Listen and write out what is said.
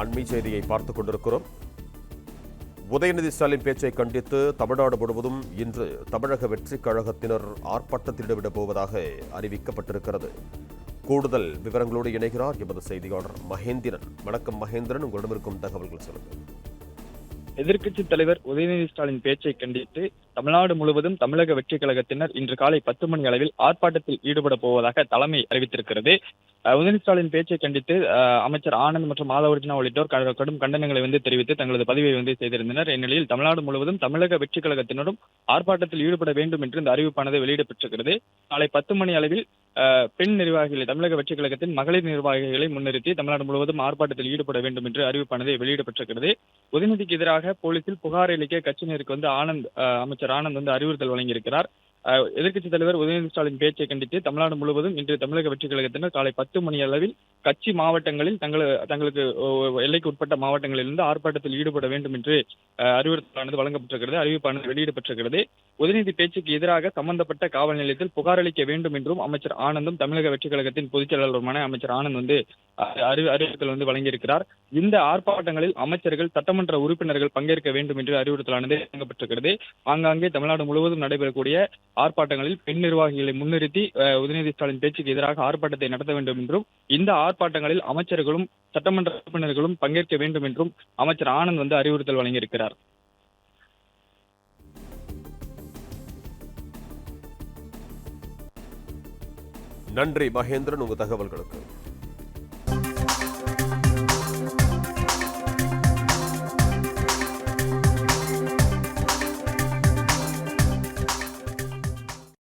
அண்மை செய்தியை பார்த்துக் கொண்டிருக்கிறோம். உதயநிதி ஸ்டாலின் பேச்சை கண்டித்து தமிழ்நாடு முழுவதும் இன்று தமிழக வெற்றிக் கழகத்தினர் ஆர்ப்பாட்டத்தில் ஈடுபடப் போவதாக அறிவிக்கப்பட்டிருக்கிறது. கூடுதல் விவரங்களோடு இணைகிறார் எமது செய்தியாளர் மகேந்திரன். வணக்கம் மகேந்திரன், உங்களிடம் இருக்கும் தகவல்கள் சொல்லுங்கள். எதிர்க்கட்சித் தலைவர் உதயநிதி ஸ்டாலின் பேச்சை கண்டித்து தமிழ்நாடு முழுவதும் தமிழக வெற்றிக் கழகத்தினர் இன்று காலை 10 மணி அளவில் ஆர்ப்பாட்டத்தில் ஈடுபட போவதாக தலைமை அறிவித்திருக்கிறது. உதயநிதி ஸ்டாலின் பேச்சை கண்டித்து அமைச்சர் ஆனந்த் மற்றும் மாதவர்ஜனா உள்ளிட்டோர் கடும் கண்டனங்களை தெரிவித்து தங்களது பதிவை செய்திருந்தனர். இந்நிலையில் தமிழ்நாடு முழுவதும் தமிழக வெற்றிக் கழகத்தினரும் ஆர்ப்பாட்டத்தில் ஈடுபட வேண்டும் என்று இந்த அறிவிப்பானது வெளியிடப்பட்டிருக்கிறது. காலை 10 மணி அளவில் பெண் நிர்வாகிகளை, தமிழக வெற்றிக் கழகத்தின் மகளிர் நிர்வாகிகளை முன்னிறுத்தி தமிழ்நாடு முழுவதும் ஆர்ப்பாட்டத்தில் ஈடுபட வேண்டும் என்று அறிவிப்பானது வெளியிடப்பட்டிருக்கிறது. உதயநிதிக்கு எதிராக போலீசில் புகார் அளிக்க கட்சியினருக்கு அமைச்சர் ஆனந்த் அறிவுறுத்தல் வழங்கியிருக்கிறார். எதிர்க்கட்சித் தலைவர் உதயநிதி ஸ்டாலின் பேச்சை கண்டித்து தமிழ்நாடு முழுவதும் இன்று தமிழக வெற்றிக் கழகத்தினர் காலை 10 மணி அளவில் கட்சி மாவட்டங்களில் தங்களுக்கு எல்லைக்கு உட்பட்ட மாவட்டங்களிலிருந்து ஆர்ப்பாட்டத்தில் ஈடுபட வேண்டும் என்று அறிவுறுத்தலானது வழங்கப்பட்டிருக்கிறது, அறிவிப்பானது வெளியிடப்பட்டிருக்கிறது. உதயநிதி பேச்சுக்கு எதிராக சம்பந்தப்பட்ட காவல் நிலையத்தில் புகார் அளிக்க வேண்டும் என்றும் அமைச்சர் ஆனந்தும் தமிழக வெற்றிக் கழகத்தின் பொதுச் செயலாளருமான அமைச்சர் ஆனந்த் அறிவுறுத்தல் வழங்கியிருக்கிறார். இந்த ஆர்ப்பாட்டங்களில் அமைச்சர்கள், சட்டமன்ற உறுப்பினர்கள் பங்கேற்க வேண்டும் என்று அறிவுறுத்தலானது வழங்கப்பட்டிருக்கிறது. ஆங்காங்கே தமிழ்நாடு முழுவதும் நடைபெறக்கூடிய ஆர்ப்பாட்டங்களில் பெண் நிர்வாகிகளை முன்னிறுத்தி உதயநிதி ஸ்டாலின் பேச்சுக்கு எதிராக ஆர்ப்பாட்டத்தை நடத்த வேண்டும் என்றும், இந்த ஆர்ப்பாட்டங்களில் அமைச்சர்களும் சட்டமன்ற உறுப்பினர்களும் பங்கேற்க வேண்டும் என்றும் அமைச்சர் ஆனந்த் அறிவுறுத்தல் வழங்கியிருக்கிறார். நன்றி மகேந்திரன், உங்கள் தகவல்களுக்கு.